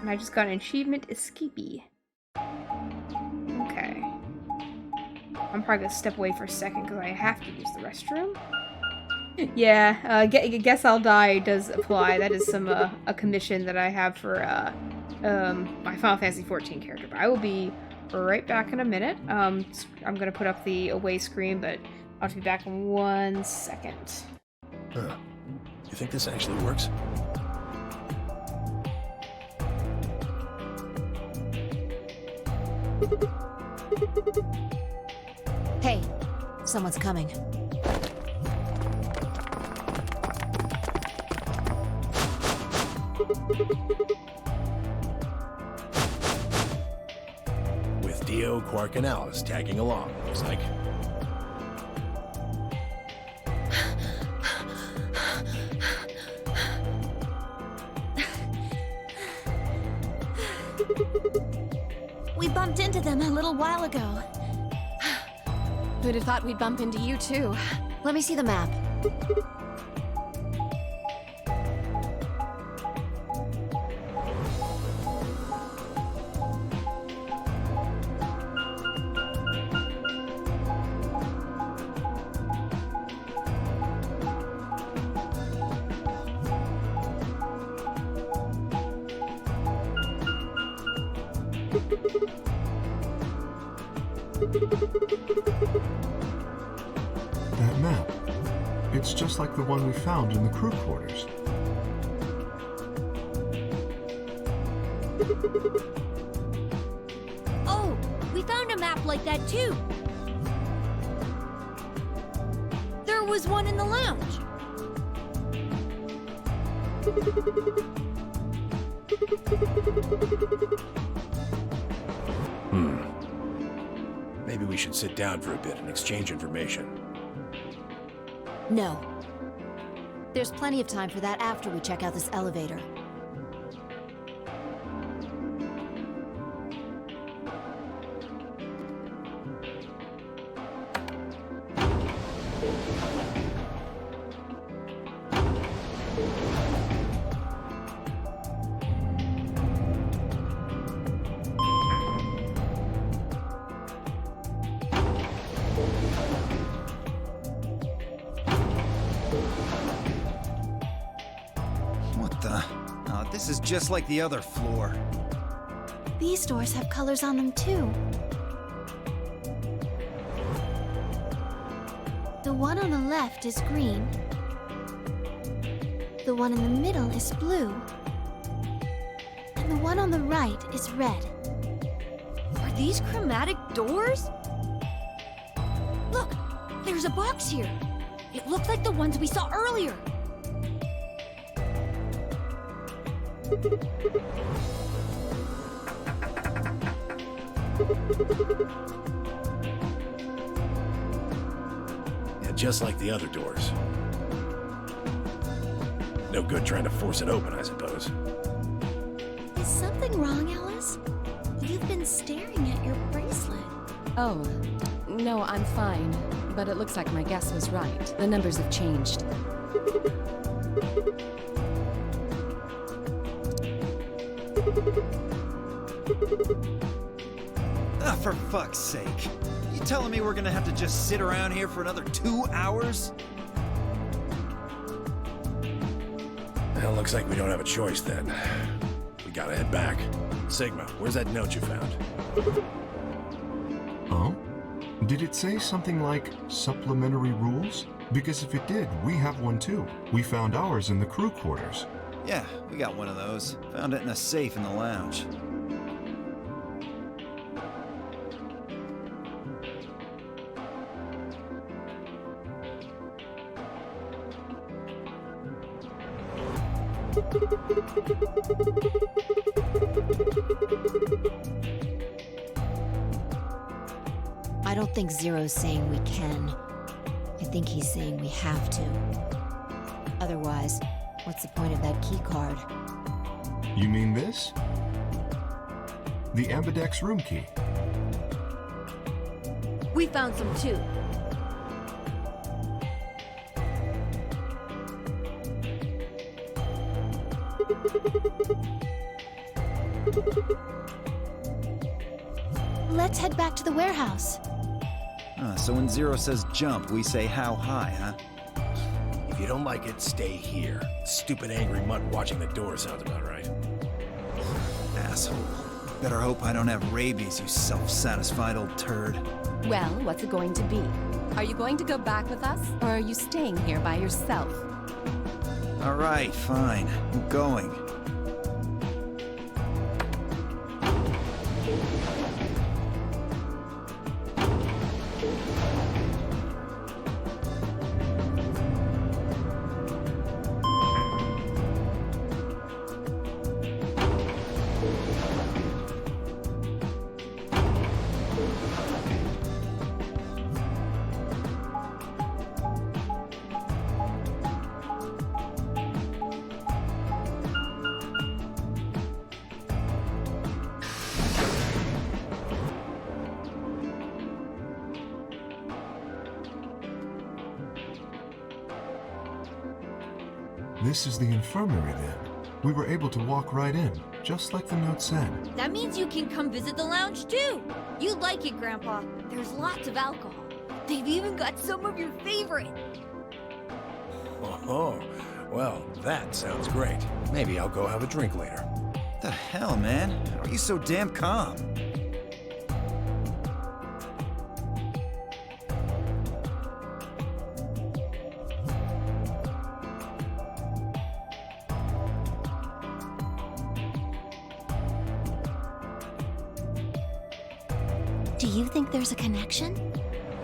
And I just got an achievement, Escapee. Okay. I'm probably gonna step away for a second because I have to use the restroom. Yeah, guess I'll die does apply. That is some a commission that I have for my Final Fantasy XIV character. But I will be right back in a minute. I'm gonna put up the away screen, but I'll have to be back in 1 second. Huh. You think this actually works? Hey, someone's coming. With Dio, Quark, and Alice tagging along, looks like. We bumped into them a little while ago. Who'd have thought we'd bump into you, too? Let me see the map. That map. It's just like the one we found in the crew quarters. Oh, we found a map like that too. There was one in the lounge. Maybe we should sit down for a bit and exchange information. No. There's plenty of time for that after we check out this elevator. What the? Oh, this is just like the other floor. These doors have colors on them too. The one on the left is green. The one in the middle is blue. And the one on the right is red. Are these chromatic doors? Look, there's a box here. It looked like the ones we saw earlier. Yeah, just like the other doors. No good trying to force it open, I suppose. Is something wrong, Alice? You've been staring at your bracelet. Oh, no, I'm fine. But it looks like my guess was right. The numbers have changed. Ah, for fuck's sake. You telling me we're gonna have to just sit around here for another 2 hours? Well, looks like we don't have a choice then. We gotta head back. Sigma, where's that note you found? Oh? Did it say something like supplementary rules? Because if it did, we have one too. We found ours in the crew quarters. Yeah, we got one of those. Found it in a safe in the lounge. I don't think Zero's saying we can. I think he's saying we have to. Otherwise, what's the point of that key card? You mean this? The Ambidex room key. We found some too. Let's head back to the warehouse. So when Zero says jump, we say how high, huh? If you don't like it, stay here. Stupid angry mutt watching the door sounds about right. Asshole. Better hope I don't have rabies, you self-satisfied old turd. Well, what's it going to be? Are you going to go back with us, or are you staying here by yourself? All right, fine. I'm going. This is the infirmary then. We were able to walk right in, just like the note said. That means you can come visit the lounge too. You'd like it, Grandpa. There's lots of alcohol. They've even got some of your favorite. Oh, well, that sounds great. Maybe I'll go have a drink later. The hell, man? How are you so damn calm? Do you think there's a connection?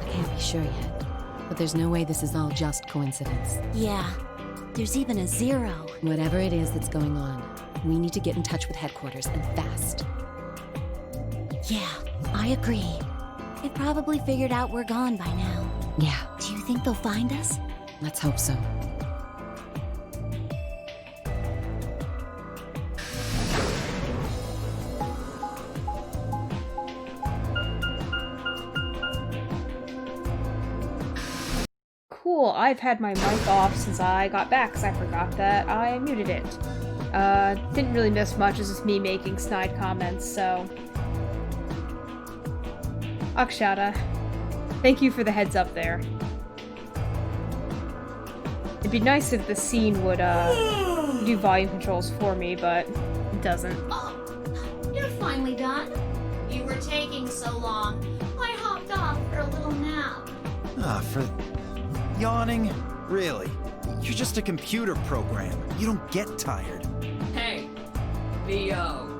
I can't be sure yet, but there's no way this is all just coincidence. Yeah. There's even a 0. Whatever it is that's going on, we need to get in touch with headquarters, and fast. Yeah, I agree. They probably figured out we're gone by now. Yeah, Do you think they'll find us? let's hope so. Cool, I've had my mic off since I got back because I forgot that I muted it. Didn't really miss much, it's just me making snide comments, so... Akshata, thank you for the heads up there. It'd be nice if the scene would, do volume controls for me, but it doesn't. Oh, you're finally done. You were taking so long. I hopped off for a little nap. For yawning? Really? You're just a computer program. You don't get tired. Hey, B.O.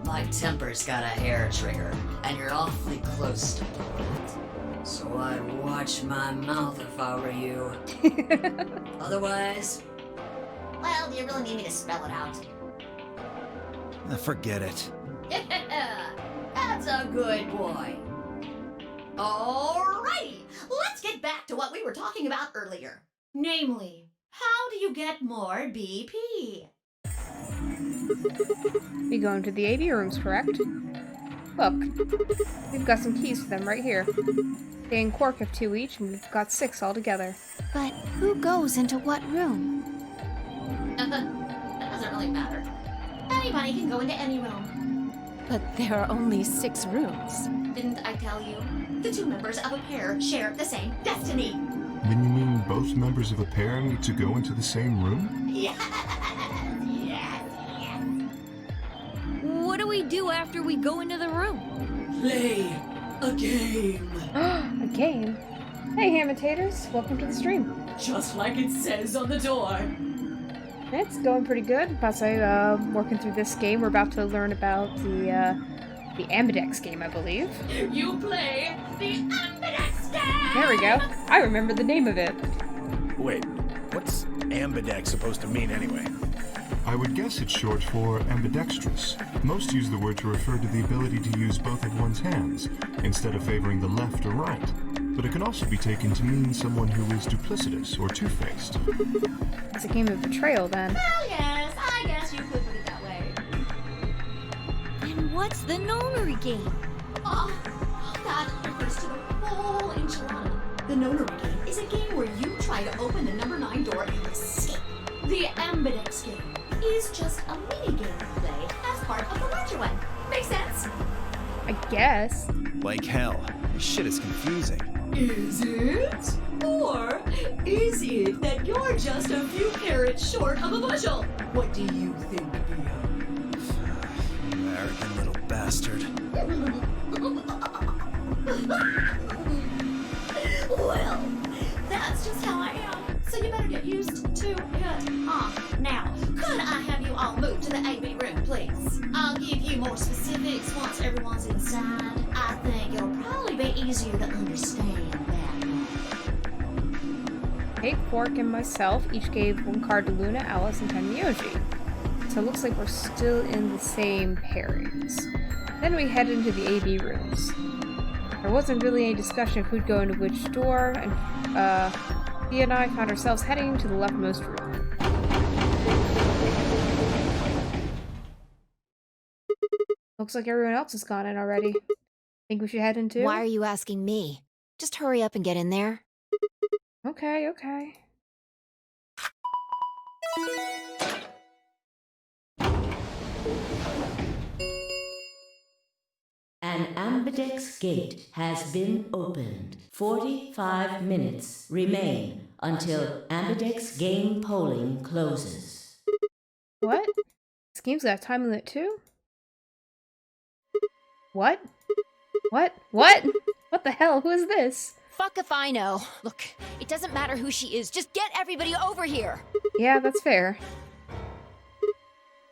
My temper's got a hair trigger, and you're awfully close to it. So I'd watch my mouth if I were you. Otherwise... Well, do you really need me to spell it out? Forget it. That's a good boy. Alrighty, let's get back to what we were talking about earlier. Namely, how do you get more BP? We go into the AV rooms, correct? Look, we've got some keys for them right here. They and Quark have 2 each, and we've got 6 altogether. But who goes into what room? That doesn't really matter. Anybody can go into any room. But there are only 6 rooms. Didn't I tell you? The 2 members of a pair share the same destiny. Then you mean both members of a pair need to go into the same room? Yes. What do we do after we go into the room? Play a game. A game? Hey, Hammitators, welcome to the stream. Just like it says on the door. It's going pretty good. Plus, I'm working through this game. We're about to learn about the Ambidex game, I believe. You play the Ambidex game! There we go. I remember the name of it. Wait, what's ambidex supposed to mean anyway? I would guess it's short for ambidextrous. Most use the word to refer to the ability to use both of one's hands, instead of favoring the left or right. But it can also be taken to mean someone who is duplicitous or two-faced. It's a game of betrayal, then. Well, yes, I guess you could put it that way. And what's the nonary game? Oh, that refers to the whole enchilada. The nonary game is a game where you try to open the number 9 door and escape. The Ambidex game is just a mini game play as part of the larger one. guess. Like hell. This shit is confusing. Is it? Or is it that you're just a few carrots short of a bushel? What do you think, Theo? American little bastard. Well, that's just how I am. So you better get used to it. Now, could I have you all move to the AB room, please? I'll give you more specifics once everyone's inside. I think it'll probably be easier to understand that way. Hey, Quark and myself each gave one card to Luna, Alice, and Tenmyoji. So it looks like we're still in the same pairings. Then we head into the AB rooms. There wasn't really any discussion of who'd go into which door, and Thea and I found ourselves heading to the leftmost room. Looks like everyone else has gone in already. Think we should head in too? Why are you asking me? Just hurry up and get in there. Okay. An ambidex gate has been opened. 45 minutes remain until ambidex game polling closes. What? This game's got a time limit too? What? What the hell? Who is this? Fuck if I know. Look, it doesn't matter who she is. Just get everybody over here. Yeah, that's fair.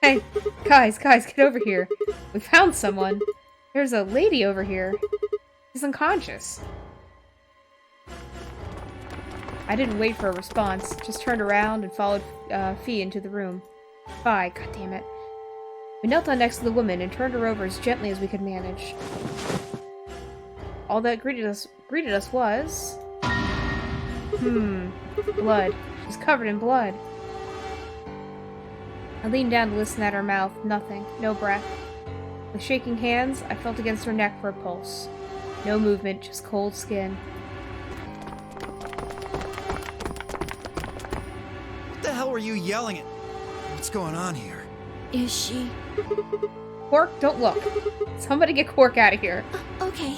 Hey, guys, get over here. We found someone. There's a lady over here. She's unconscious. I didn't wait for a response, just turned around and followed Fee into the room. Bye, goddammit. We knelt down next to the woman and turned her over as gently as we could manage. All that greeted us was... blood. She's covered in blood. I leaned down to listen at her mouth. Nothing. No breath. With shaking hands, I felt against her neck for a pulse. No movement, just cold skin. What the hell were you yelling at? What's going on here? Is she? Quark, don't look. Somebody get Quark out of here. Okay.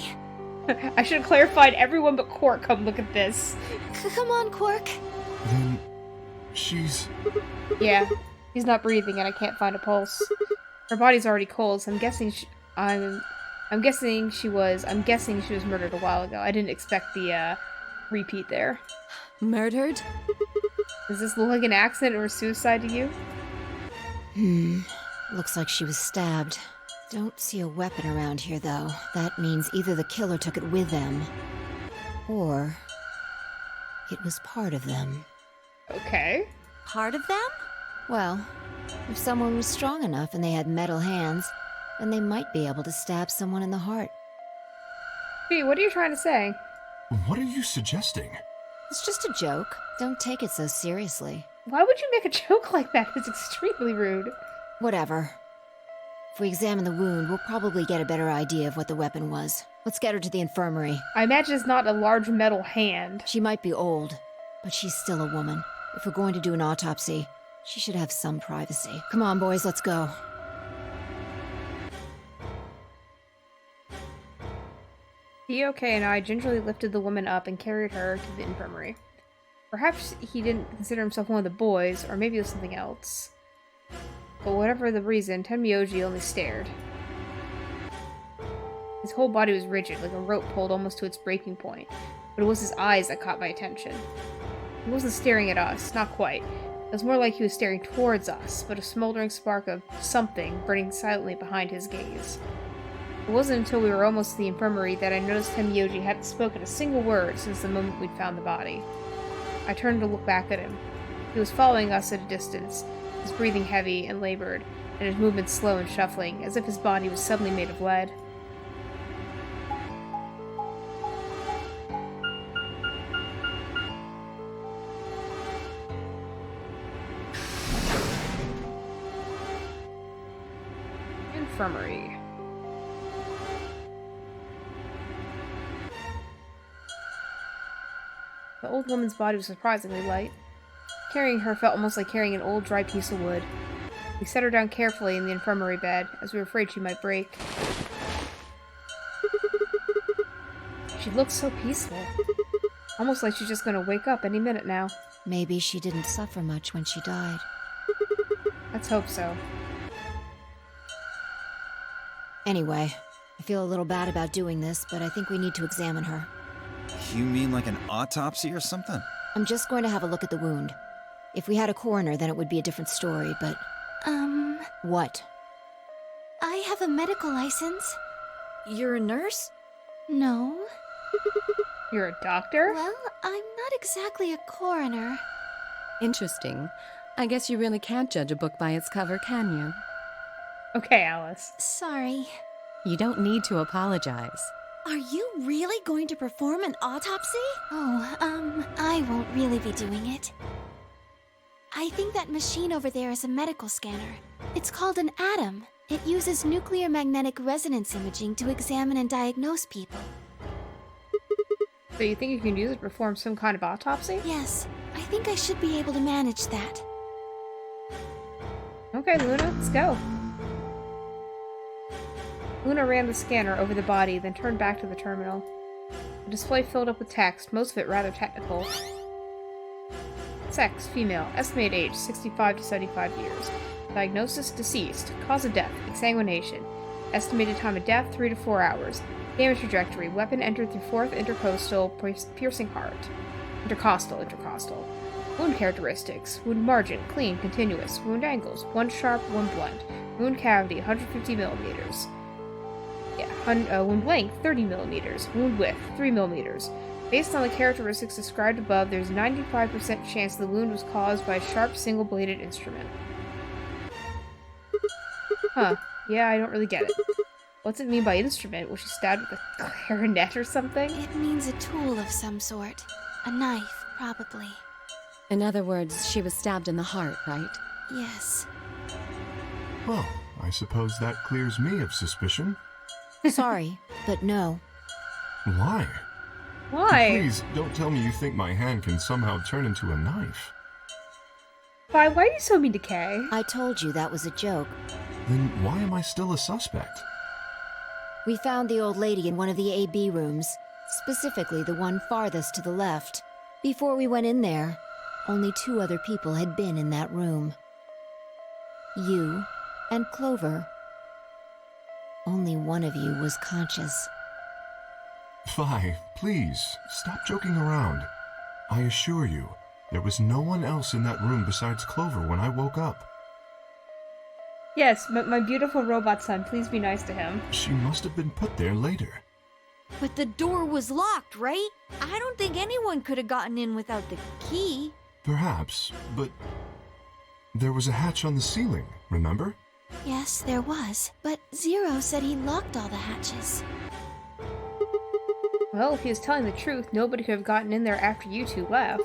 I should have clarified everyone but Quark come look at this. Come on, Quark. Then she's... Yeah, she's not breathing and I can't find a pulse. Her body's already cold, so I'm guessing she was murdered a while ago. I didn't expect the repeat there. Murdered? Does this look like an accident or suicide to you? Looks like she was stabbed. Don't see a weapon around here, though. That means either the killer took it with them, or it was part of them. Okay. Part of them? Well, if someone was strong enough and they had metal hands, then they might be able to stab someone in the heart. Fee, what are you trying to say? What are you suggesting? It's just a joke. Don't take it so seriously. Why would you make a joke like that? It's extremely rude. Whatever. If we examine the wound, we'll probably get a better idea of what the weapon was. Let's get her to the infirmary. I imagine it's not a large metal hand. She might be old, but she's still a woman. If we're going to do an autopsy, she should have some privacy. Come on, boys, let's go. Theo and I gingerly lifted the woman up and carried her to the infirmary. Perhaps he didn't consider himself one of the boys, or maybe it was something else. But whatever the reason, Tenmyoji only stared. His whole body was rigid, like a rope pulled almost to its breaking point, but it was his eyes that caught my attention. He wasn't staring at us, not quite. It was more like he was staring towards us, but a smoldering spark of something burning silently behind his gaze. It wasn't until we were almost to the infirmary that I noticed Tenmyoji hadn't spoken a single word since the moment we'd found the body. I turned to look back at him. He was following us at a distance, his breathing heavy and labored, and his movements slow and shuffling, as if his body was suddenly made of lead. Infirmary. The old woman's body was surprisingly light. Carrying her felt almost like carrying an old, dry piece of wood. We set her down carefully in the infirmary bed, as we were afraid she might break. looks so peaceful. Almost like she's just gonna wake up any minute now. Maybe she didn't suffer much when she died. Let's hope so. Anyway, I feel a little bad about doing this, but I think we need to examine her. You mean like an autopsy or something? I'm just going to have a look at the wound. If we had a coroner, then it would be a different story, but... What? I have a medical license. You're a nurse? No. You're a doctor? Well, I'm not exactly a coroner. Interesting. I guess you really can't judge a book by its cover, can you? Okay, Alice. Sorry. You don't need to apologize. Are you really going to perform an autopsy? Oh, I won't really be doing it. I think that machine over there is a medical scanner. It's called an ATOM. It uses nuclear magnetic resonance imaging to examine and diagnose people. So you think you can use it to perform some kind of autopsy? Yes, I think I should be able to manage that. Okay, Luna, let's go. Luna ran the scanner over the body, then turned back to the terminal. The display filled up with text, most of it rather technical. Sex, female, estimated age, 65 to 75 years. Diagnosis, deceased. Cause of death, exsanguination. Estimated time of death, 3 to 4 hours. Damage trajectory, weapon entered through 4th intercostal, piercing heart. Intercostal. Wound characteristics, wound margin, clean, continuous. Wound angles, 1 sharp, 1 blunt. Wound cavity, 150 millimeters. Wound length, 30 millimeters. Wound width, 3 millimeters. Based on the characteristics described above, there's a 95% chance the wound was caused by a sharp, single-bladed instrument. Huh. Yeah, I don't really get it. What's it mean by instrument? Was she stabbed with a clarinet or something? It means a tool of some sort. A knife, probably. In other words, she was stabbed in the heart, right? Yes. Well, I suppose that clears me of suspicion. Sorry, but no. Why? Why? Please, don't tell me you think my hand can somehow turn into a knife. Why are you so mean to Kay? I told you that was a joke. Then why am I still a suspect? We found the old lady in one of the AB rooms, specifically the one farthest to the left. Before we went in there, only 2 other people had been in that room. You and Clover. Only one of you was conscious. Fi, please, stop joking around. I assure you, there was no one else in that room besides Clover when I woke up. Yes, but my beautiful robot son, please be nice to him. She must have been put there later. But the door was locked, right? I don't think anyone could have gotten in without the key. Perhaps, but there was a hatch on the ceiling, remember? Yes, there was. But Zero said he locked all the hatches. Well, if he was telling the truth, nobody could have gotten in there after you 2 left.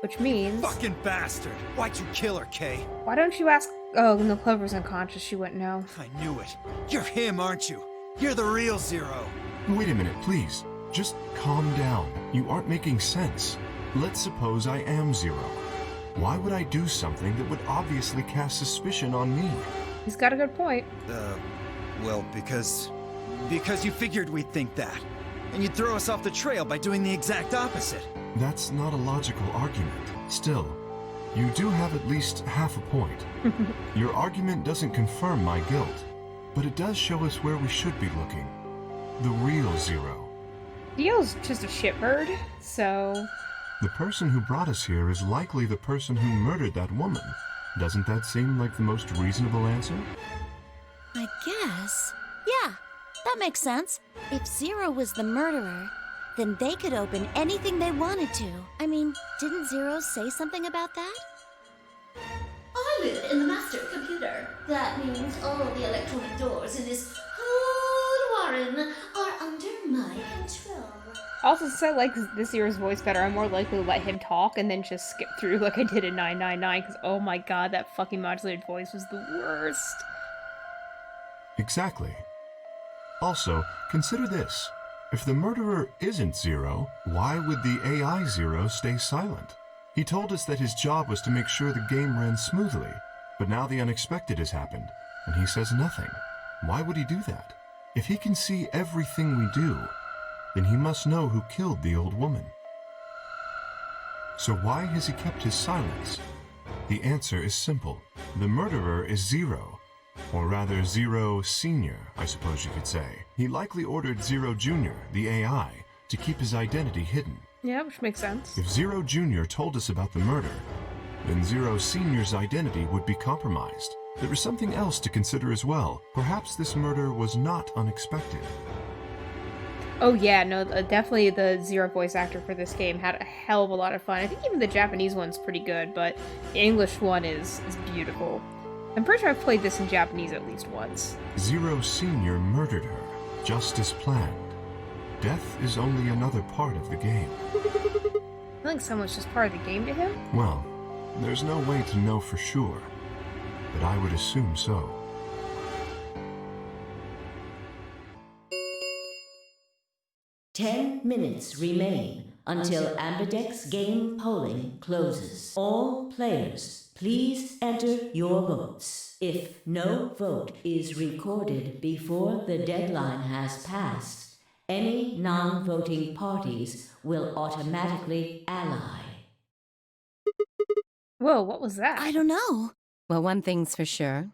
Which means... Fucking bastard! Why'd you kill her, Kay? Why don't you ask... Oh, no, Clover's unconscious. She wouldn't know. I knew it. You're him, aren't you? You're the real Zero. Wait a minute, please. Just calm down. You aren't making sense. Let's suppose I am Zero. Why would I do something that would obviously cast suspicion on me? He's got a good point. Well, because you figured we'd think that. And you'd throw us off the trail by doing the exact opposite. That's not a logical argument. Still, you do have at least half a point. Your argument doesn't confirm my guilt, but it does show us where we should be looking. The real Zero. Dio's just a shitbird, so... The person who brought us here is likely the person who murdered that woman. Doesn't that seem like the most reasonable answer? I guess. Yeah, that makes sense. If Zero was the murderer, then they could open anything they wanted to. I mean, didn't Zero say something about that? I live in the master computer. That means all the electronic doors in this whole warren are under my control. Also, since I like this year's voice better, I'm more likely to let him talk and then just skip through like I did in 999, because oh my god, that fucking modulated voice was the worst. Exactly. Also, consider this. If the murderer isn't Zero, why would the AI Zero stay silent? He told us that his job was to make sure the game ran smoothly, but now the unexpected has happened, and he says nothing. Why would he do that? If he can see everything we do, then he must know who killed the old woman. So why has he kept his silence? The answer is simple. The murderer is Zero. Or rather, Zero Sr., I suppose you could say. He likely ordered Zero Jr., the AI, to keep his identity hidden. Yeah, which makes sense. If Zero Jr. told us about the murder, then Zero Sr.'s identity would be compromised. There is something else to consider as well. Perhaps this murder was not unexpected. Oh yeah, no, definitely the Zero voice actor for this game had a hell of a lot of fun. I think even the Japanese one's pretty good, but the English one is beautiful. I'm pretty sure I've played this in Japanese at least once. Zero Sr. murdered her, just as planned. Death is only another part of the game. I think someone's just part of the game to him. Well, there's no way to know for sure, but I would assume so. "10 minutes remain until Ambidex game polling closes. All players, please enter your votes. If no vote is recorded before the deadline has passed, any non-voting parties will automatically ally." Whoa, what was that? I don't know. Well, one thing's for sure.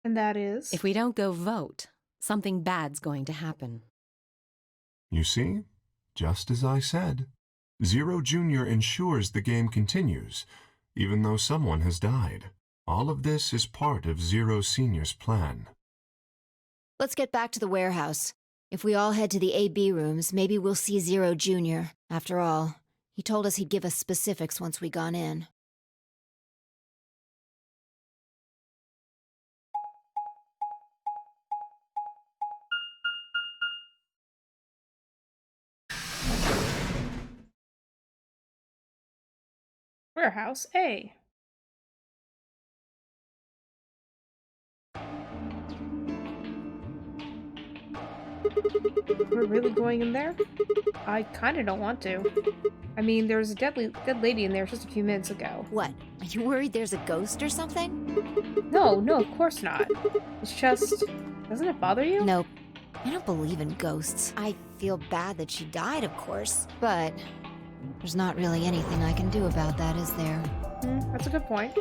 And that is? If we don't go vote, something bad's going to happen. You see? Just as I said. Zero Jr. ensures the game continues, even though someone has died. All of this is part of Zero Sr.'s plan. Let's get back to the warehouse. If we all head to the AB rooms, maybe we'll see Zero Jr. After all, he told us he'd give us specifics once we gone in. Warehouse A. We're really going in there? I kinda don't want to. I mean, there was a dead lady in there just a few minutes ago. What? Are you worried there's a ghost or something? No, of course not. It's just... doesn't it bother you? Nope. I don't believe in ghosts. I feel bad that she died, of course, but there's not really anything I can do about that, is there? That's a good point.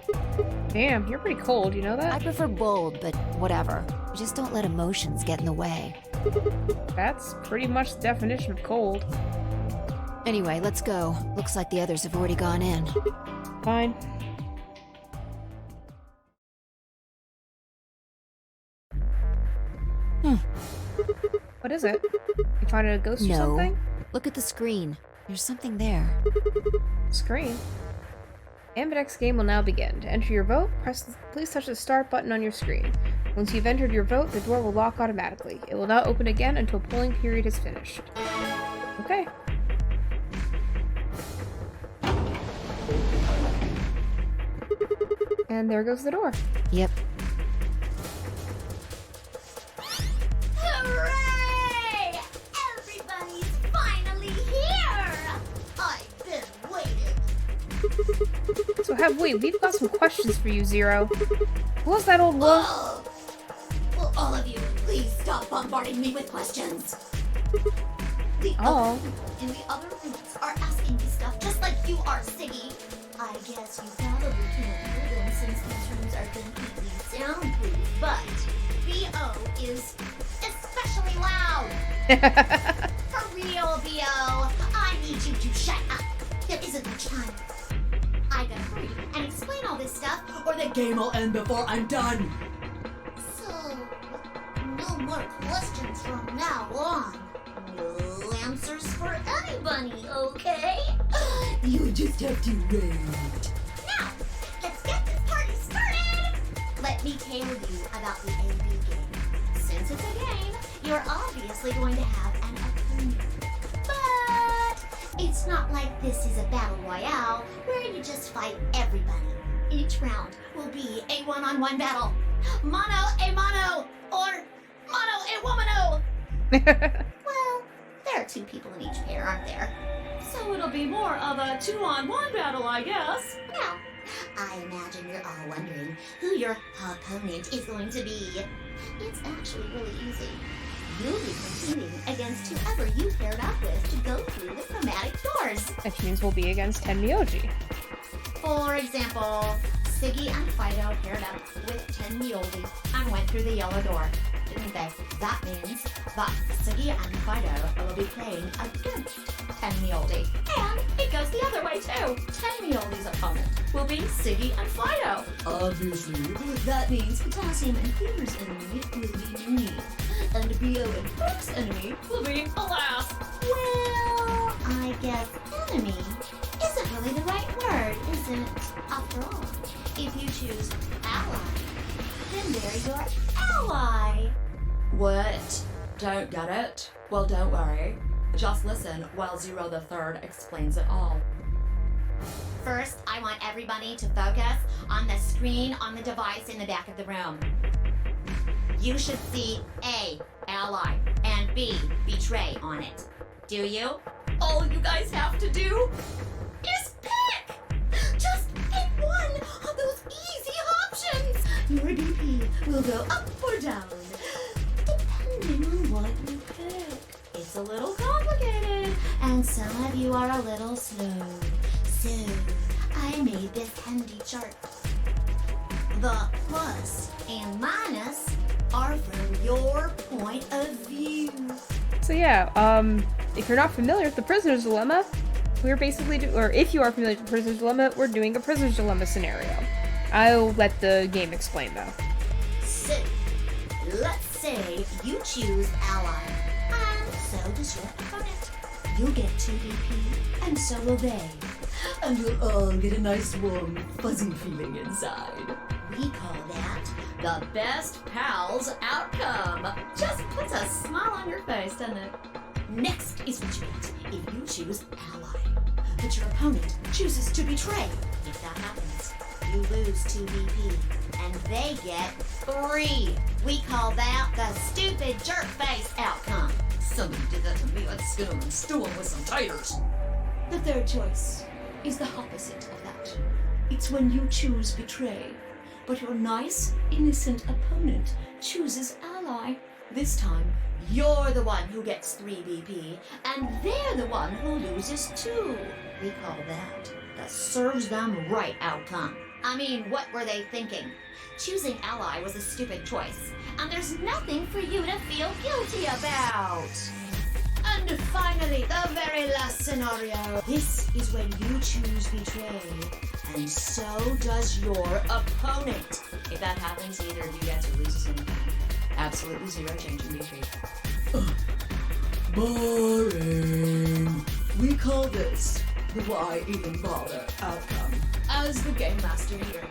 Damn, you're pretty cold, you know that? I prefer bold, but whatever. Just don't let emotions get in the way. That's pretty much the definition of cold. Anyway, let's go. Looks like the others have already gone in. Fine. What is it? You find a ghost or something? Look at the screen. There's something there. Screen? Ambidex game will now begin. To enter your vote, please touch the start button on your screen. Once you've entered your vote, the door will lock automatically. It will not open again until polling period is finished. Okay. And there goes the door. Yep. Hooray! Everybody's finally here! I've been waiting. So we've got some questions for you, Zero. Who was that old wolf? Oh. Will all of you please stop bombarding me with questions? The other people in the other rooms are asking me stuff just like you are, Siggy. I guess you probably can't hear them since these rooms are completely soundproof, but BO is especially loud. For real, BO, I need you to shut up. There isn't much time. I gotta hurry and explain all this stuff, or the game will end before I'm done. So, no more questions from now on. No answers for anybody, okay? You just have to wait. Now, let's get this party started! Let me tell you about the AB game. Since it's a game, you're obviously going to have an opponent. But it's not like this is a battle royale where you just fight everybody. Each round will be a one-on-one battle. Mono a mono, or mono a womano. Well, there are two people in each pair, aren't there? So it'll be more of a 2-on-1 battle, I guess. Now, I imagine you're all wondering who your opponent is going to be. It's actually really easy. You'll be competing against whoever you paired up with to go through the chromatic doors. Which means we'll be against Tenmyoji. For example, Siggy and Fido paired up with Tenmyoji and went through the yellow door, didn't they? That means that Siggy and Fido will be playing against Tenmyoji. And it goes the other way too. Tenmyoji's opponent will be Siggy and Fido. Obviously, that means Potassium and Cleaver's enemy will be me. And Bio and Hook's enemy will be Alas. Well, I guess enemy isn't really the right word, is it? After all, if you choose ally, then they're your ally. What? Don't get it? Well, don't worry. Just listen while Zero the Third explains it all. First, I want everybody to focus on the screen on the device in the back of the room. You should see A, ally, and B, betray on it. Do you? All you guys have to do is pick! Just pick one of those easy options! Your BP will go up or down, depending on what you pick. It's a little complicated, and some of you are a little slow. So, I made this handy chart. The plus and minus are from your point of view. So yeah, if you're not familiar with the Prisoner's Dilemma, we're basically, or if you are familiar with the Prisoner's Dilemma, we're doing a Prisoner's Dilemma scenario. I'll let the game explain though. So, let's say you choose ally, and so does your opponent. You'll get 2 BP, and so will they. And you'll all get a nice warm, fuzzy feeling inside. We call that the best pals outcome. Just puts a smile on your face, doesn't it? Next is what you get if you choose ally, but your opponent chooses to betray. If that happens, you lose 2 BP, and they get 3. We call that the stupid jerk face outcome. Somebody did that to me. I'd skin them and stew them with some taters. The third choice is the opposite of that. It's when you choose betray, but your nice, innocent opponent chooses ally. This time, you're the one who gets 3 BP, and they're the one who loses 2. We call that the serves them right outcome. I mean, what were they thinking? Choosing ally was a stupid choice, and there's nothing for you to feel guilty about. And finally, the very last scenario. This is when you choose betray, and so does your opponent. If that happens, neither of you gets or loses anything. Absolutely 0 change in BP. Boring. We call this the why even bother outcome. As the game master here,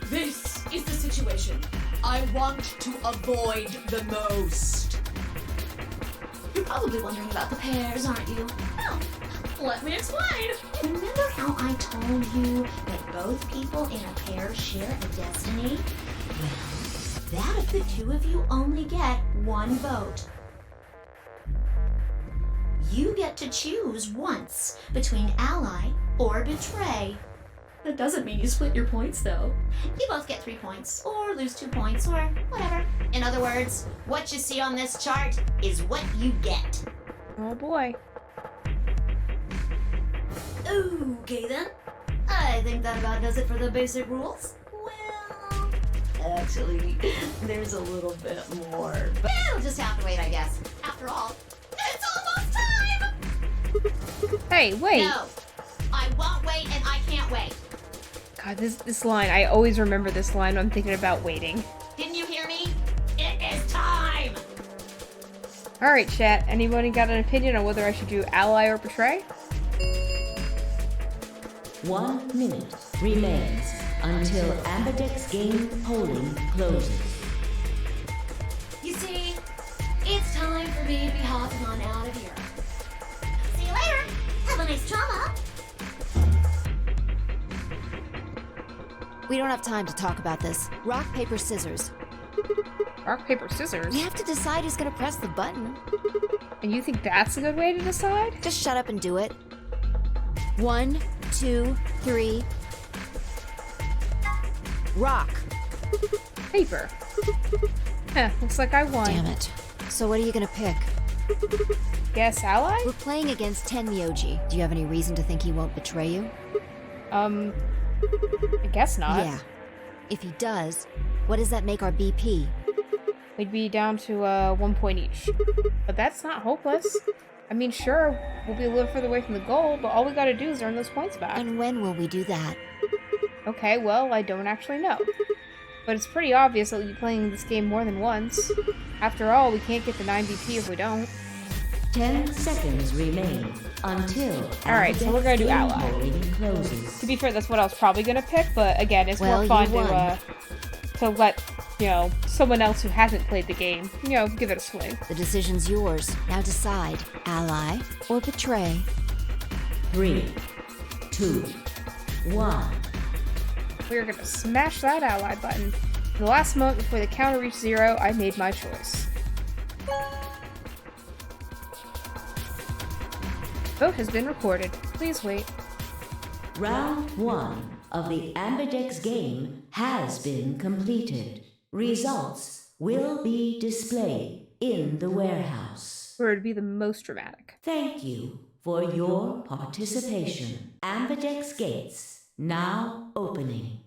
this is the situation I want to avoid the most. You're probably wondering about the pairs, aren't you? Well, let me explain. Remember how I told you that both people in a pair share a destiny? Well, that of the 2 of you only get 1 vote. You get to choose once between ally or betray. That doesn't mean you split your points, though. You both get 3 points, or lose 2 points, or whatever. In other words, what you see on this chart is what you get. Oh boy. Okay then. I think that about does it for the basic rules. Well, actually, there's a little bit more. But it'll just have to wait, I guess. After all, it's almost time! Hey, wait! No, I won't wait and I can't wait. God, this line, I always remember this line when I'm thinking about waiting. Didn't you hear me? It is time! Alright, chat, anybody got an opinion on whether I should do ally or betray? 1 minute remains until Ambidex game polling closes. You see, it's time for me to be hopping on out of here. See you later! Have a nice trauma! We don't have time to talk about this. Rock, paper, scissors. Rock, paper, scissors? We have to decide who's gonna press the button. And you think that's a good way to decide? Just shut up and do it. 1, 2, 3. Rock. Paper. Looks like I won. Damn it. So what are you gonna pick? Guess ally? We're playing against Tenmyoji. Do you have any reason to think he won't betray you? I guess not. Yeah. If he does, what does that make our BP? We'd be down to 1 point each. But that's not hopeless. I mean, sure, we'll be a little further away from the goal, but all we gotta do is earn those points back. And when will we do that? Okay, well, I don't actually know. But it's pretty obvious that we'll be playing this game more than once. After all, we can't get the 9 BP if we don't. 10 seconds remain until Alright, so we're gonna do ally. closes. To be fair, that's what I was probably gonna pick, but again, it's Well, more fun you won. to let, you know, someone else who hasn't played the game, you know, give it a swing. The decision's yours. Now decide, ally or betray. 3, 2, 1. We're gonna smash that ally button. In the last moment before the counter reached 0, I made my choice. Vote has been recorded. Please wait. Round 1 of the Ambidex game has been completed. Results will be displayed in the warehouse. For it to be the most dramatic. Thank you for your participation. Ambidex gates now opening.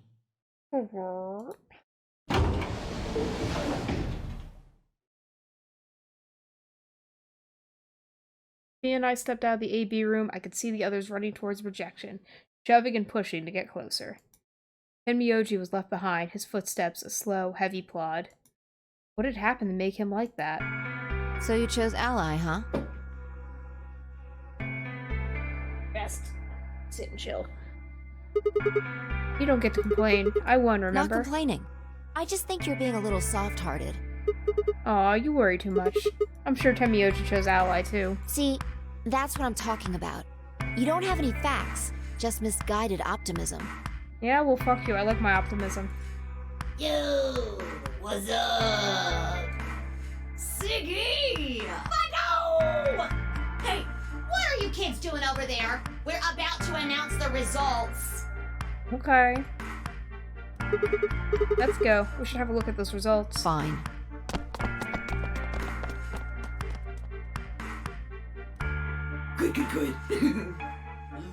Me and I stepped out of the AB room. I could see the others running towards projection, shoving and pushing to get closer. Tenmyoji was left behind, his footsteps a slow, heavy plod. What had happened to make him like that? So you chose ally, huh? Best sit and chill. You don't get to complain. I won, remember? Not complaining. I just think you're being a little soft-hearted. Aw, you worry too much. I'm sure Tenmyoji chose ally too. See, that's what I'm talking about. You don't have any facts, just misguided optimism. Yeah, well, fuck you. I like my optimism. Yo, what's up? Siggy! No! Hey, what are you kids doing over there? We're about to announce the results. Okay. Let's go. We should have a look at those results. Fine. Good.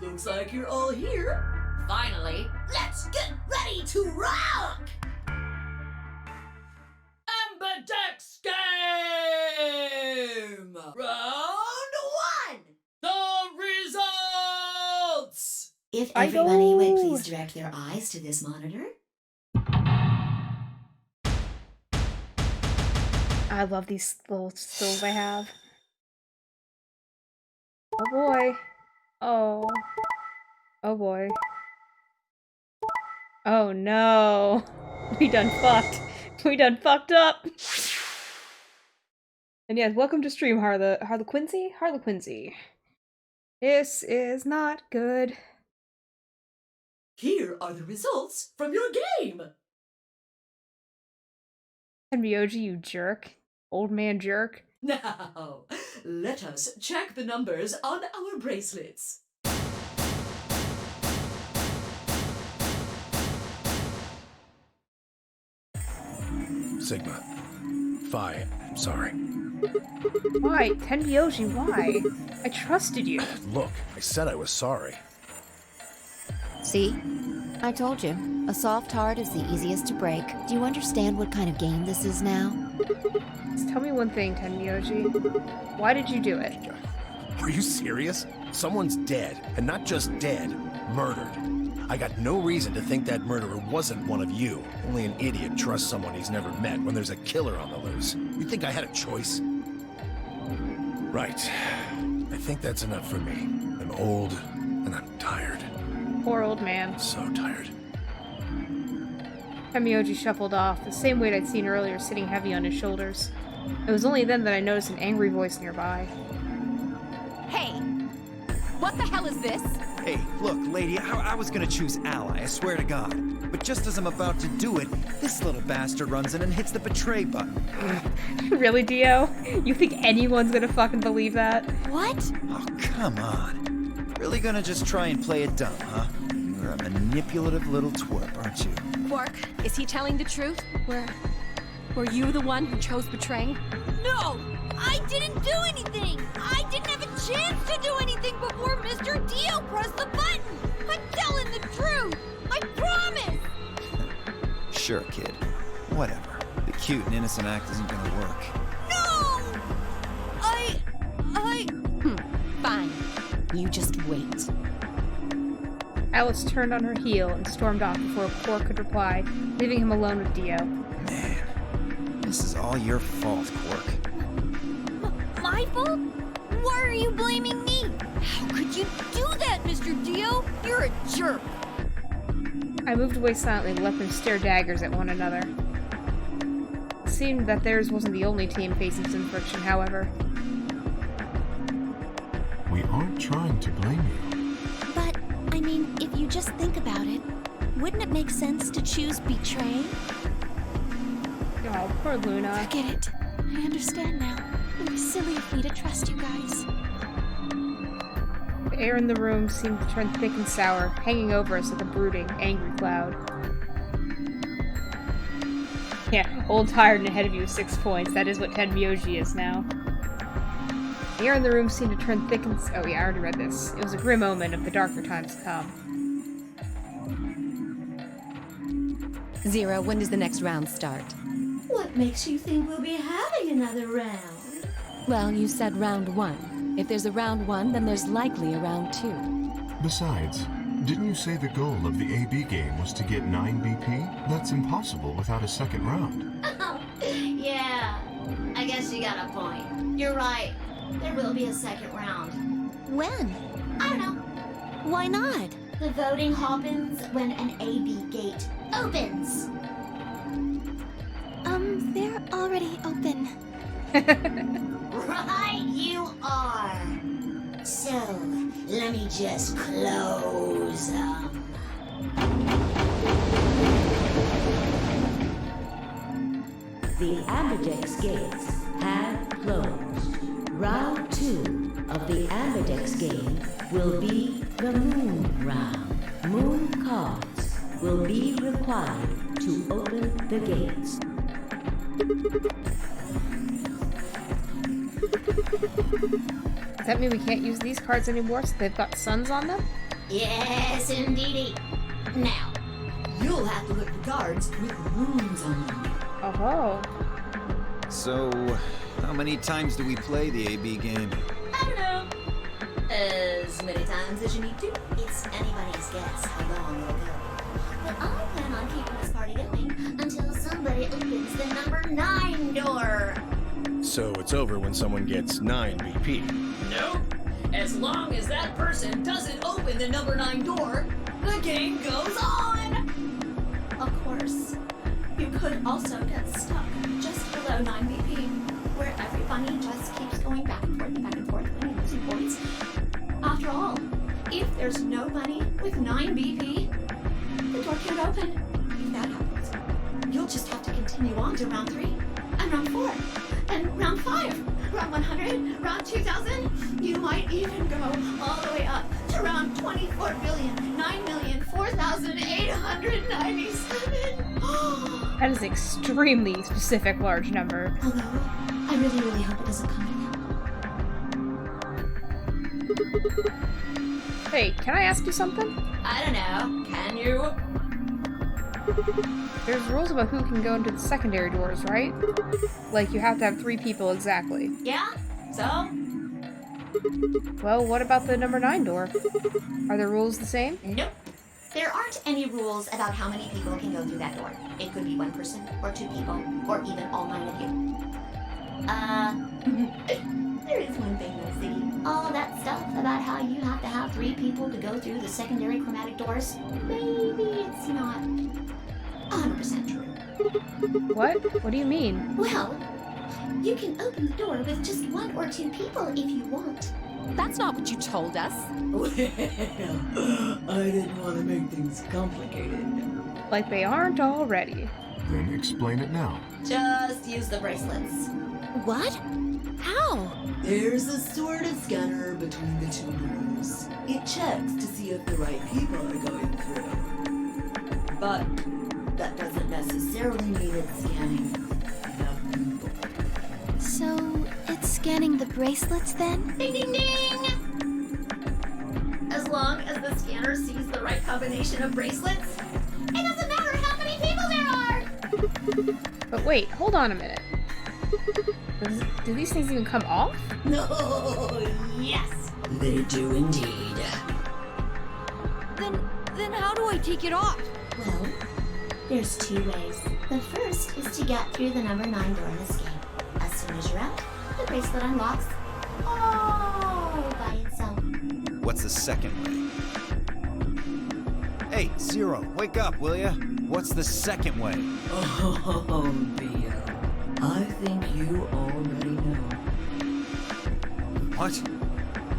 Looks like you're all here. Finally, Let's get ready to rock! Ambidex game! Round 1! The results! If I everybody would know. please direct their eyes to this monitor. I love these little stills I have. Oh boy. Oh. Oh boy. Oh no. We done fucked. We done fucked up. And yes, welcome to stream, Harlequincy. This is not good. Here are the results from your game. Tenmyoji, you jerk. Old man jerk. Now, let us check the numbers on our bracelets. Sigma. Phi, I'm sorry. Why? Tenmyoji, why? I trusted you. Look, I said I was sorry. See? I told you. A soft heart is the easiest to break. Do you understand what kind of game this is now? Just tell me one thing, Tenmyoji. Why did you do it? Are you serious? Someone's dead, and not just dead, murdered. I got no reason to think that murderer wasn't one of you. Only an idiot trusts someone he's never met when there's a killer on the loose. You think I had a choice? Right. I think that's enough for me. I'm old, and I'm tired. Poor old man. So tired. Tenmyoji shuffled off, the same weight I'd seen earlier sitting heavy on his shoulders. It was only then that I noticed an angry voice nearby. Hey! What the hell is this? Hey, look, lady, I was gonna choose ally, I swear to God. But just as I'm about to do it, this little bastard runs in and hits the betray button. Really, Dio? You think anyone's gonna fucking believe that? What? Oh, come on. Really gonna just try and play it dumb, huh? You're a manipulative little twerp, aren't you? Quark, is he telling the truth? Were you the one who chose betray? No! I didn't do anything! I didn't have a chance to do anything before Mr. Dio pressed the button! I'm telling the truth! I promise! Sure, kid. Whatever. The cute and innocent act isn't gonna work. No! Fine. You just wait. Alice turned on her heel and stormed off before Gore could reply, leaving him alone with Dio. Man, this is all your fault, Quark. My fault? Why are you blaming me? How could you do that, Mr. Dio? You're a jerk. I moved away silently and let them stare daggers at one another. It seemed that theirs wasn't the only team facing some friction, however. We aren't trying to blame you. But, I mean, if you just think about it, wouldn't it make sense to choose betray? Oh, poor Luna. Forget it. I understand now. It was silly of me to trust you guys. The air in the room seemed to turn thick and sour, hanging over us like a brooding, angry cloud. Yeah, old, tired, and ahead of you is 6 points. That is what Ted Myoji is now. The air in the room seemed to turn thick and... Oh yeah, I already read this. It was a grim omen of the darker times to come. Zero, when does the next round start? What makes you think we'll be having another round? Well, you said round 1. If there's a round 1, then there's likely a round 2. Besides, didn't you say the goal of the AB game was to get 9 BP? That's impossible without a second round. Oh, yeah. I guess you got a point. You're right. There will be a second round. When? I don't know. Why not? The voting happens when an AB gate opens. They're already open. Right, you are. So, let me just close them. The Ambidex gates have closed. Round 2 of the Ambidex game will be the Moon Round. Moon cards will be required to open the gates. Does that mean we can't use these cards anymore so they've got suns on them? Yes, indeedy. Now, you'll have to look for cards with moons on them. Oh. So, how many times do we play the AB game? I don't know. As many times as you need to. It's anybody's guess how long it'll go. But I plan on keeping this party going until somebody opens the number 9 door. So it's over when someone gets 9 BP. Nope. As long as that person doesn't open the number 9 door, the game goes on! Of course, you could also get stuck just below 9 BP, where everybody just keeps going back and forth, winning, losing points. After all, if there's nobody with 9 BP, the door can't open. If that happens, you'll just have to continue on to round 3, and round 4, and round 5, round 100, round 2000. You might even go all the way up to round 24,9,004,897. That is an extremely specific large number. Although, I really, really hope it doesn't come to that. Hey, can I ask you something? I don't know. Can you? There's rules about who can go into the secondary doors, right? Like, you have to have 3 people exactly. Yeah? So? Well, what about the number 9 door? Are the rules the same? Nope. There aren't any rules about how many people can go through that door. It could be 1 person, or 2 people, or even all 9 of you. There is one thing though, Ziggy. All that stuff about how you have to have 3 people to go through the secondary chromatic doors, maybe it's not 100% true. What? What do you mean? Well, you can open the door with just 1 or 2 people if you want. That's not what you told us. Well, I didn't want to make things complicated. Like they aren't already. Then explain it now. Just use the bracelets. What? How? There's a sort of scanner between the 2 doors. It checks to see if the right people are going through. But that doesn't necessarily mean it's scanning scanning the bracelets then? Ding ding ding! As long as the scanner sees the right combination of bracelets, it doesn't matter how many people there are! But wait, hold on a minute. Do these things even come off? No, yes! They do indeed. Then how do I take it off? Well, there's two ways. The first is to get through the number 9 door in this game. As soon as you're out, the bracelet unlocks all by itself. What's the second way? Hey, Zero, wake up, will ya? What's the second way? Oh, Theo. I think you already know. What?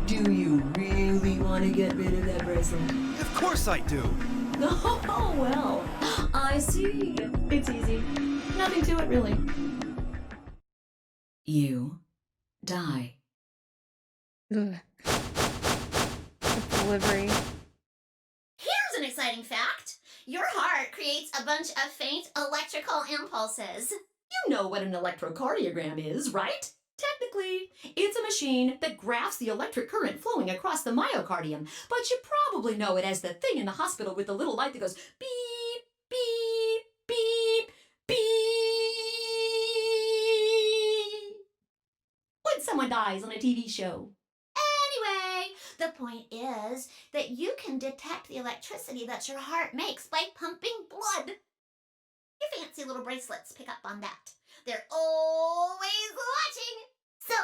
Do you really want to get rid of that bracelet? Of course I do. Oh, well, I see. It's easy. Nothing to it, really. You die. Ugh. The delivery. Here's an exciting fact. Your heart creates a bunch of faint electrical impulses. You know what an electrocardiogram is, right? Technically, it's a machine that graphs the electric current flowing across the myocardium, but you probably know it as the thing in the hospital with the little light that goes beep, beep, beep, beep when someone dies on a TV show. Anyway, the point is that you can detect the electricity that your heart makes by pumping blood. Your fancy little bracelets pick up on that. They're always watching. So,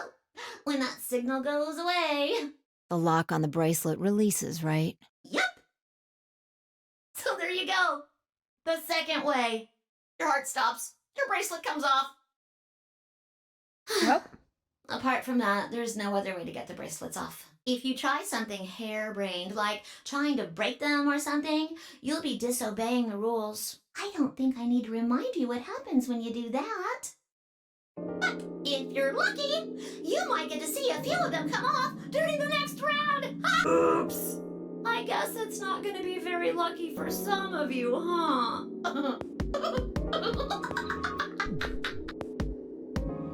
when that signal goes away... The lock on the bracelet releases, right? Yep. So there you go. The second way. Your heart stops. Your bracelet comes off. Yep. Apart from that, there's no other way to get the bracelets off. If you try something harebrained, like trying to break them or something, you'll be disobeying the rules. I don't think I need to remind you what happens when you do that. But if you're lucky, you might get to see a few of them come off during the next round. Oops. I guess it's not going to be very lucky for some of you, huh?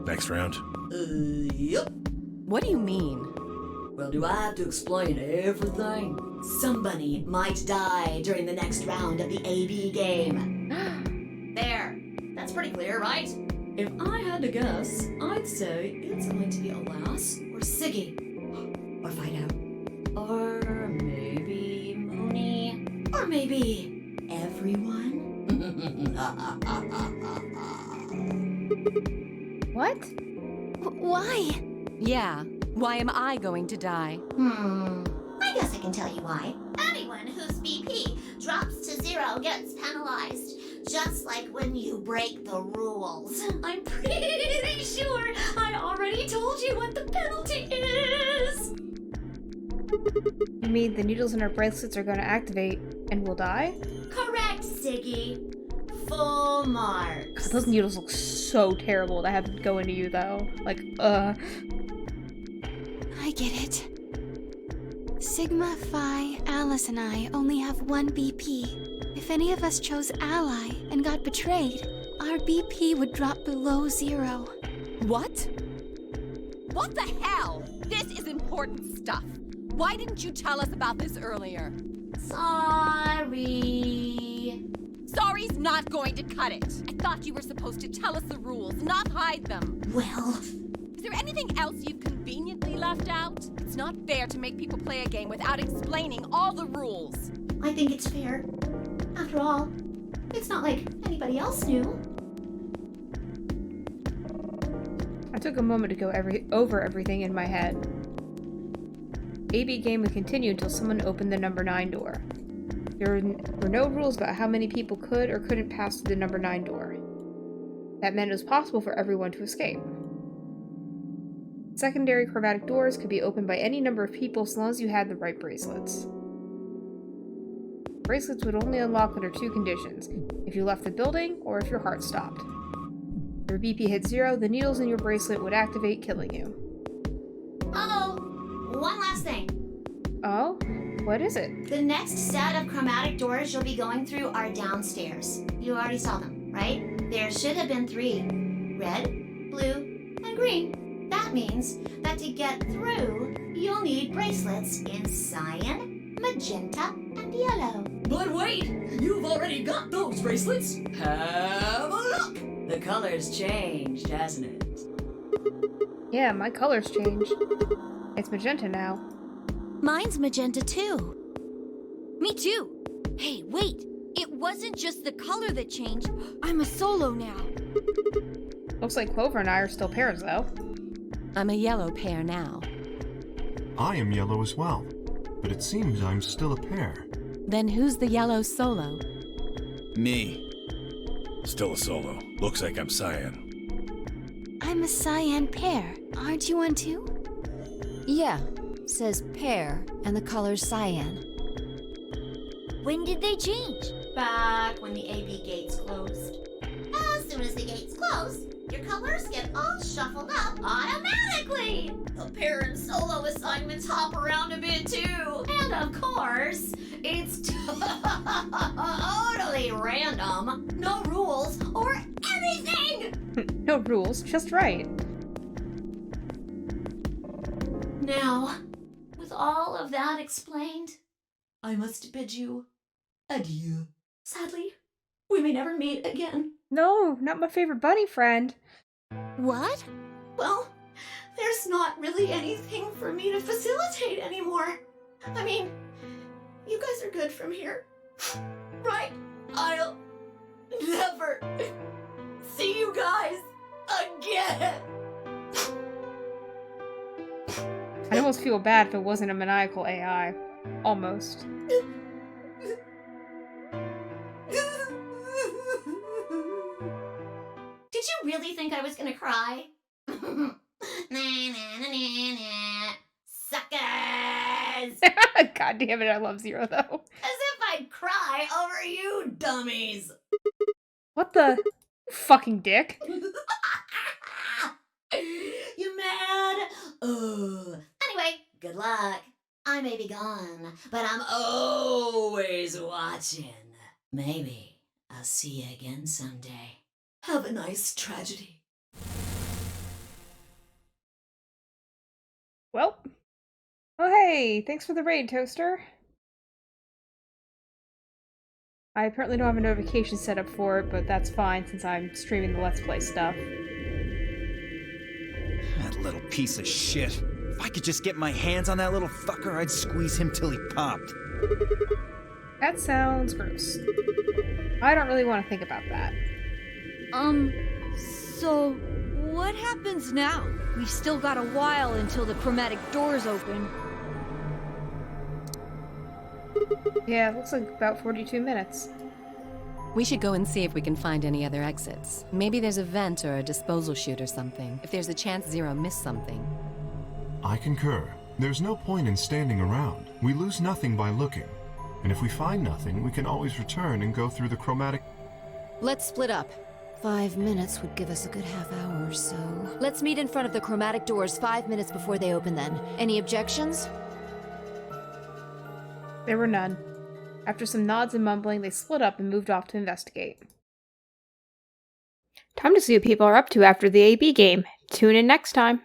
Next round. Yep. What do you mean? Well, do I have to explain everything? Somebody might die during the next round of the AB game. There. That's pretty clear, right? If I had to guess, I'd say it's going to be a Lass or Siggy. Or Fido. Or maybe Mooney. Or maybe everyone. What? Why? Yeah, why am I going to die? I guess I can tell you why. Anyone whose BP drops to 0 gets penalized. Just like when you break the rules. I'm pretty sure I already told you what the penalty is. You mean the needles in our bracelets are going to activate and we'll die? Correct, Siggy. Full marks. God, those needles look so terrible to have go into you, though. Like, I get it. Sigma, Phi, Alice, and I only have 1 BP. If any of us chose Ally and got betrayed, our BP would drop below 0. What? What the hell? This is important stuff. Why didn't you tell us about this earlier? Sorry. Sorry's not going to cut it. I thought you were supposed to tell us the rules, not hide them. Well... Is there anything else you've conveniently left out? It's not fair to make people play a game without explaining all the rules. I think it's fair. After all, it's not like anybody else knew. I took a moment to go over everything in my head. AB game would continue until someone opened the number 9 door. There were no rules about how many people could or couldn't pass through the number 9 door. That meant it was possible for everyone to escape. Secondary chromatic doors could be opened by any number of people as long as you had the right bracelets. Bracelets would only unlock under 2 conditions: if you left the building or if your heart stopped. If your BP hit 0, the needles in your bracelet would activate, killing you. Uh-oh! One last thing. Oh? What is it? The next set of chromatic doors you'll be going through are downstairs. You already saw them, right? There should have been 3. Red, blue, and green. That means that to get through, you'll need bracelets in cyan, magenta, and yellow. But wait! You've already got those bracelets! Have a look! The color's changed, hasn't it? Yeah, my color's changed. It's magenta now. Mine's magenta too. Me too. Hey, wait. It wasn't just the color that changed. I'm a solo now. Looks like Clover and I are still pairs, though. I'm a yellow pair now. I am yellow as well, but it seems I'm still a pair. Then who's the yellow solo? Me. Still a solo. Looks like I'm cyan. I'm a cyan pair. Aren't you one too? Yeah, says pair, and the color's cyan. When did they change? Back when the AB gates closed. As soon as the gates close, your colors get all shuffled up automatically. The pair and solo assignments hop around a bit too. And of course, it's totally random. No rules or anything. No rules, just right. Now, with all of that explained, I must bid you adieu. Sadly, we may never meet again. No, not my favorite bunny friend. What? Well, there's not really anything for me to facilitate anymore. I mean, you guys are good from here, right? I'll never see you guys again. I'd almost feel bad if it wasn't a maniacal AI. Almost. Did you really think I was gonna cry? Nah, nah, nah, nah, nah. Suckers! God damn it, I love Zero, though. As if I'd cry over you dummies! What the? Fucking dick. You mad? Anyway, good luck. I may be gone, but I'm always watching. Maybe I'll see you again someday. Have a nice tragedy. Well. Oh hey, thanks for the raid, Toaster. I apparently don't have a notification set up for it, but that's fine since I'm streaming the Let's Play stuff. That little piece of shit. If I could just get my hands on that little fucker, I'd squeeze him till he popped. That sounds gross. I don't really want to think about that. So what happens now? We've still got a while until the chromatic doors open. Yeah, it looks like about 42 minutes. We should go and see if we can find any other exits. Maybe there's a vent or a disposal chute or something, if there's a chance Zero missed something. I concur. There's no point in standing around. We lose nothing by looking. And if we find nothing, we can always return and go through the chromatic... Let's split up. 5 minutes would give us a good half hour or so. Let's meet in front of the chromatic doors 5 minutes before they open then. Any objections? There were none. After some nods and mumbling, they split up and moved off to investigate. Time to see what people are up to after the AB game. Tune in next time.